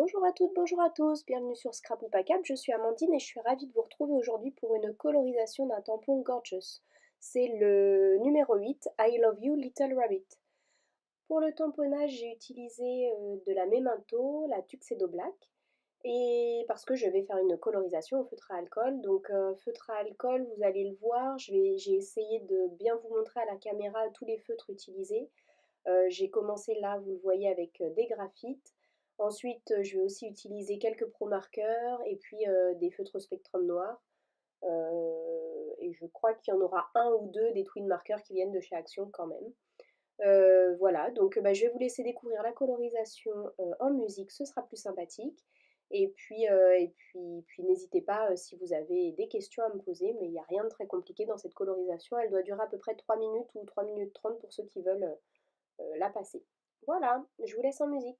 Bonjour à toutes, bonjour à tous, bienvenue sur Scrap ou Pas Cap, je suis Amandine et je suis ravie de vous retrouver aujourd'hui pour une colorisation d'un tampon Gorgeous. C'est le numéro 8, I Love You Little Rabbit. Pour le tamponnage, j'ai utilisé de la Memento, la Tuxedo Black, et parce que je vais faire une colorisation au feutre à alcool. Donc feutre à alcool, vous allez le voir, j'ai essayé de bien vous montrer à la caméra tous les feutres utilisés. J'ai commencé là, vous le voyez, avec des graphites. Ensuite, je vais aussi utiliser quelques pro marqueurs et puis des feutres spectrum noirs. Et je crois qu'il y en aura un ou deux des twin marqueurs qui viennent de chez Action quand même. Voilà, donc je vais vous laisser découvrir la colorisation en musique, ce sera plus sympathique. Et puis n'hésitez pas si vous avez des questions à me poser, mais il n'y a rien de très compliqué dans cette colorisation. Elle doit durer à peu près 3 minutes ou 3 minutes 30 pour ceux qui veulent la passer. Voilà, je vous laisse en musique.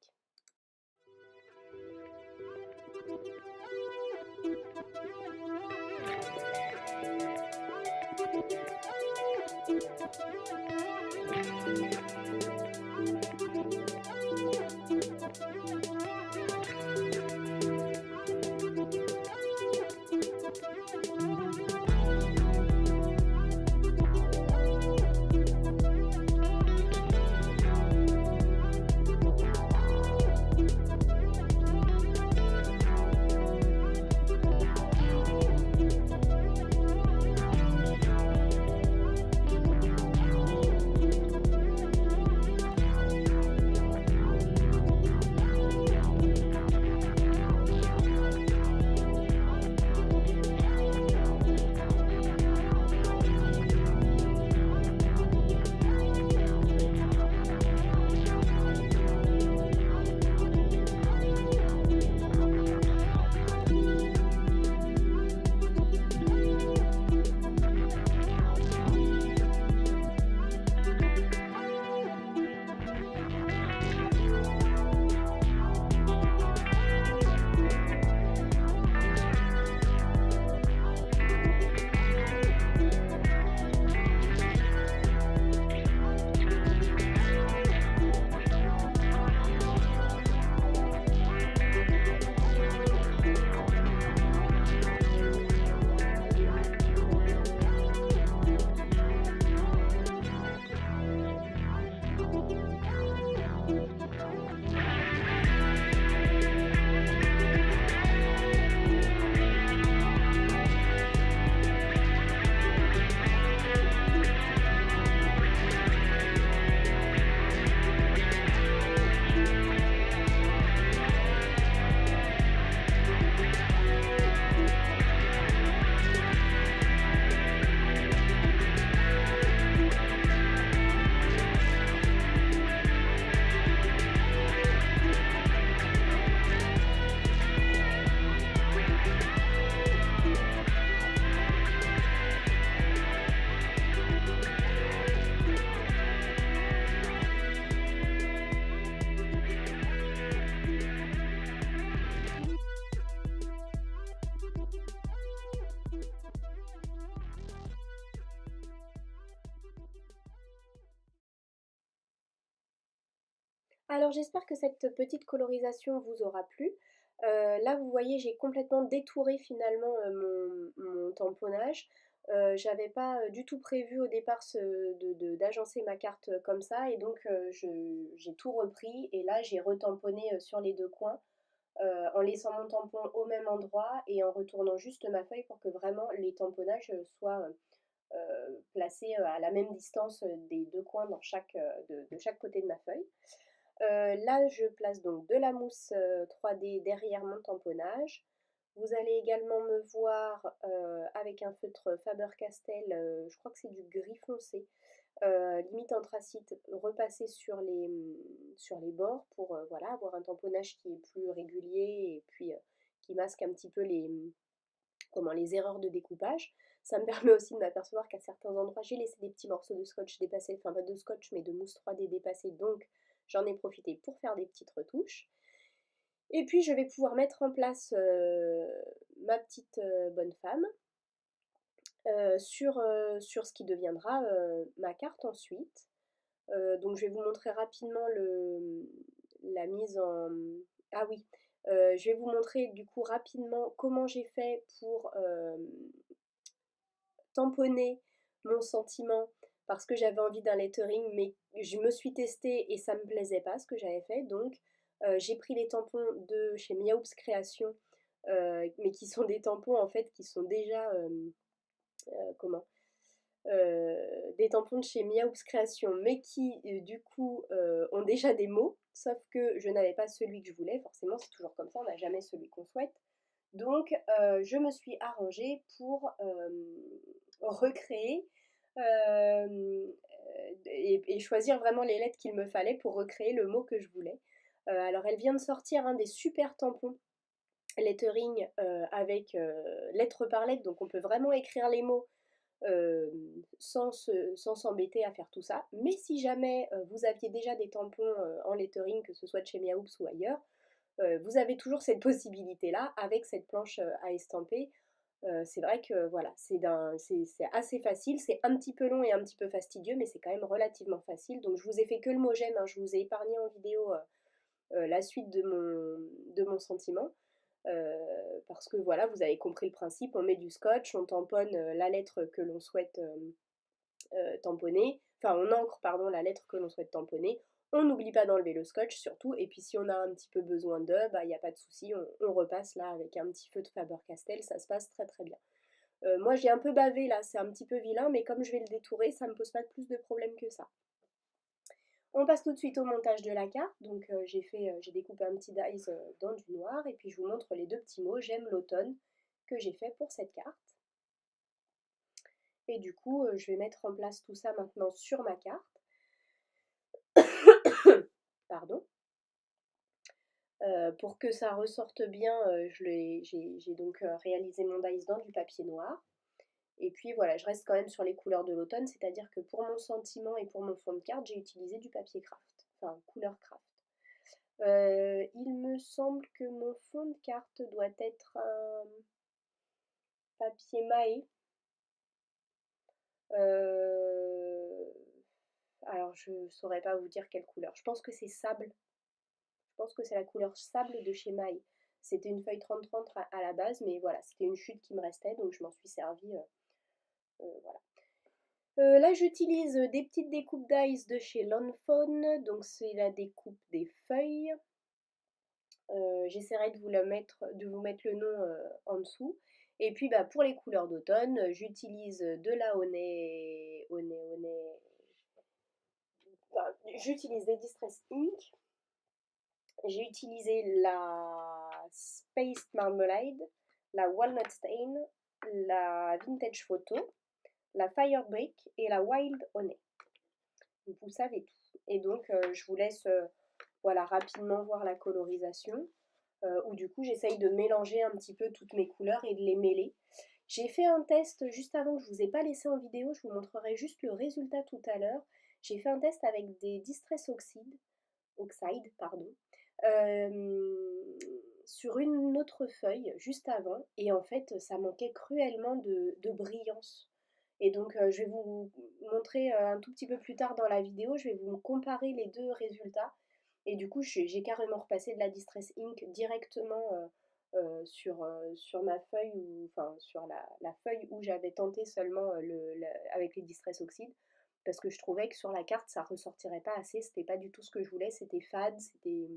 Alors j'espère que cette petite colorisation vous aura plu. Là vous voyez j'ai complètement détouré finalement mon tamponnage. J'avais pas du tout prévu au départ d'agencer ma carte comme ça et donc j'ai tout repris et là j'ai retamponné sur les deux coins en laissant mon tampon au même endroit et en retournant juste ma feuille pour que vraiment les tamponnages soient placés à la même distance des deux coins de chaque côté de ma feuille. Là, je place donc de la mousse 3D derrière mon tamponnage. Vous allez également me voir avec un feutre Faber-Castell, je crois que c'est du gris foncé, limite anthracite, repasser sur les bords pour voilà, avoir un tamponnage qui est plus régulier et puis qui masque un petit peu les erreurs de découpage. Ça me permet aussi de m'apercevoir qu'à certains endroits, j'ai laissé des petits morceaux de scotch dépassés, enfin pas de scotch mais de mousse 3D dépassée, donc j'en ai profité pour faire des petites retouches. Et puis je vais pouvoir mettre en place ma petite bonne femme sur ce qui deviendra ma carte ensuite. Donc je vais vous montrer rapidement la mise en... Ah oui, Je vais vous montrer du coup rapidement comment j'ai fait pour tamponner mon sentiment parce que j'avais envie d'un lettering, mais je me suis testée et ça me plaisait pas ce que j'avais fait. Donc j'ai pris les tampons de chez Miaoups Création, mais qui sont des tampons en fait qui sont déjà comment des tampons de chez Miaoups Création, mais qui du coup ont déjà des mots, sauf que je n'avais pas celui que je voulais. Forcément, c'est toujours comme ça, on n'a jamais celui qu'on souhaite. Donc, je me suis arrangée pour recréer et choisir vraiment les lettres qu'il me fallait pour recréer le mot que je voulais. Alors, elle vient de sortir des super tampons lettering avec lettre par lettre, donc on peut vraiment écrire les mots sans s'embêter à faire tout ça. Mais si jamais vous aviez déjà des tampons en lettering, que ce soit de chez Miaoups ou ailleurs, vous avez toujours cette possibilité-là avec cette planche à estamper. C'est vrai que voilà, c'est assez facile, c'est un petit peu long et un petit peu fastidieux, mais c'est quand même relativement facile. Donc je vous ai fait que le mot j'aime, je vous ai épargné en vidéo la suite de mon sentiment. Parce que voilà, vous avez compris le principe, on met du scotch, on tamponne la lettre que l'on souhaite tamponner, enfin on encre pardon la lettre que l'on souhaite tamponner, on n'oublie pas d'enlever le scotch surtout, et puis si on a un petit peu besoin d'eux, bah il n'y a pas de souci, on repasse là avec un petit feu de Faber-Castell, ça se passe très très bien. Moi j'ai un peu bavé là, c'est un petit peu vilain, mais comme je vais le détourer, ça me pose pas plus de problèmes que ça. On passe tout de suite au montage de la carte. Donc j'ai découpé un petit dice dans du noir et puis je vous montre les deux petits mots j'aime l'automne que j'ai fait pour cette carte. Et du coup, je vais mettre en place tout ça maintenant sur ma carte. Pardon. Pour que ça ressorte bien, j'ai donc réalisé mon dice dans du papier noir. Et puis voilà, je reste quand même sur les couleurs de l'automne, c'est-à-dire que pour mon sentiment et pour mon fond de carte, j'ai utilisé du papier craft, enfin couleur craft. Il me semble que mon fond de carte doit être un papier maé. Euh, alors je ne saurais pas vous dire quelle couleur. Je pense que c'est sable. Je pense que c'est la couleur sable de chez Maï. C'était une feuille 30-30 à la base, mais voilà, c'était une chute qui me restait, donc je m'en suis servi. Voilà. Là, j'utilise des petites découpes d'ice de chez Lawnfawn, donc c'est la découpe des feuilles. J'essaierai de vous mettre le nom en dessous. Et puis bah, pour les couleurs d'automne, j'utilise de la enfin, j'utilise des Distress Ink. J'ai utilisé la Spaced Marmalade, la Walnut Stain, la Vintage Photo, la Firebrick et la Wild Honey. Vous savez tout. Et donc je vous laisse voilà, rapidement voir la colorisation, où du coup j'essaye de mélanger un petit peu toutes mes couleurs et de les mêler. J'ai fait un test juste avant que je ne vous ai pas laissé en vidéo, je vous montrerai juste le résultat tout à l'heure. J'ai fait un test avec des Distress Oxide pardon, sur une autre feuille juste avant, et en fait ça manquait cruellement de brillance. Et donc je vais vous montrer un tout petit peu plus tard dans la vidéo, je vais vous comparer les deux résultats. Et du coup j'ai carrément repassé de la Distress Ink directement sur ma feuille, enfin sur la feuille où j'avais tenté seulement avec les Distress Oxide, parce que je trouvais que sur la carte ça ressortirait pas assez, c'était pas du tout ce que je voulais, c'était fade, c'était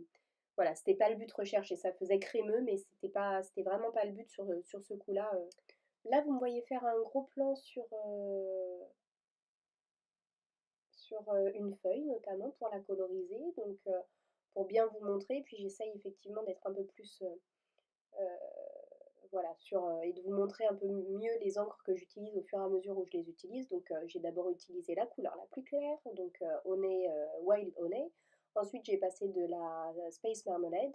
voilà, c'était pas le but recherché, ça faisait crémeux, mais c'était vraiment pas le but sur ce coup-là. Là, vous me voyez faire un gros plan sur une feuille, notamment pour la coloriser, donc pour bien vous montrer. Puis j'essaye effectivement d'être un peu plus, voilà, et de vous montrer un peu mieux les encres que j'utilise au fur et à mesure où je les utilise. Donc j'ai d'abord utilisé la couleur la plus claire, donc Honey, Wild Honey. Ensuite, j'ai passé de la Space Marmalade.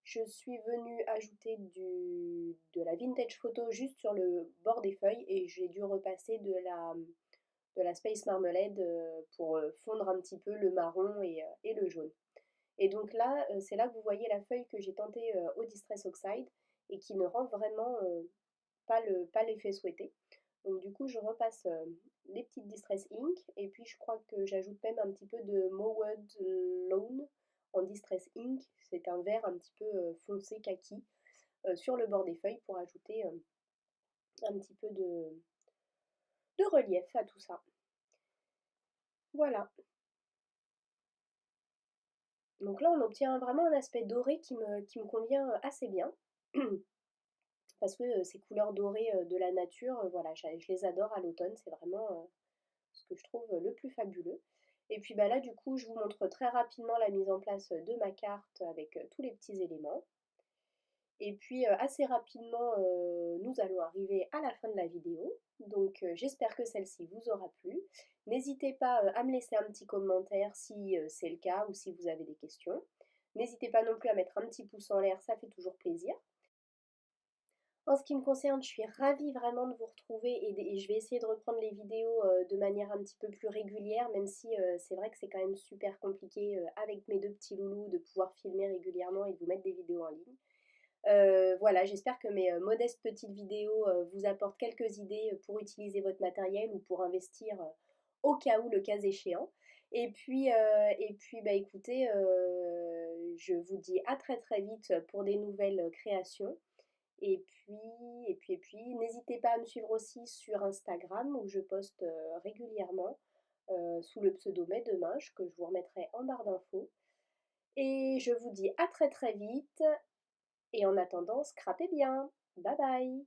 Je suis venue ajouter de la Vintage Photo juste sur le bord des feuilles, et j'ai dû repasser de la Space Marmalade pour fondre un petit peu le marron et le jaune. Et donc là, c'est là que vous voyez la feuille que j'ai tentée au Distress Oxide et qui ne rend vraiment pas l'effet souhaité. Donc du coup, je repasse les petites Distress Ink, et puis je crois que j'ajoute même un petit peu de Mowed Lawn en Distress Ink. C'est un vert un petit peu foncé kaki sur le bord des feuilles pour ajouter un petit peu de relief à tout ça. Voilà. Donc là, on obtient vraiment un aspect doré qui me convient assez bien. Parce que ces couleurs dorées de la nature, voilà, je les adore à l'automne. C'est vraiment ce que je trouve le plus fabuleux. Et puis bah là, du coup, je vous montre très rapidement la mise en place de ma carte avec tous les petits éléments. Et puis assez rapidement, nous allons arriver à la fin de la vidéo. Donc j'espère que celle-ci vous aura plu. N'hésitez pas à me laisser un petit commentaire si c'est le cas ou si vous avez des questions. N'hésitez pas non plus à mettre un petit pouce en l'air, ça fait toujours plaisir. En ce qui me concerne, je suis ravie vraiment de vous retrouver et je vais essayer de reprendre les vidéos de manière un petit peu plus régulière, même si c'est vrai que c'est quand même super compliqué avec mes deux petits loulous de pouvoir filmer régulièrement et de vous mettre des vidéos en ligne. Voilà, j'espère que mes modestes petites vidéos vous apportent quelques idées pour utiliser votre matériel ou pour investir au cas où, le cas échéant. Et puis bah, écoutez, je vous dis à très très vite pour des nouvelles créations. Et puis, et puis, n'hésitez pas à me suivre aussi sur Instagram où je poste régulièrement sous le pseudo Demain, que je vous remettrai en barre d'infos. Et je vous dis à très très vite. Et en attendant, scrapez bien. Bye bye.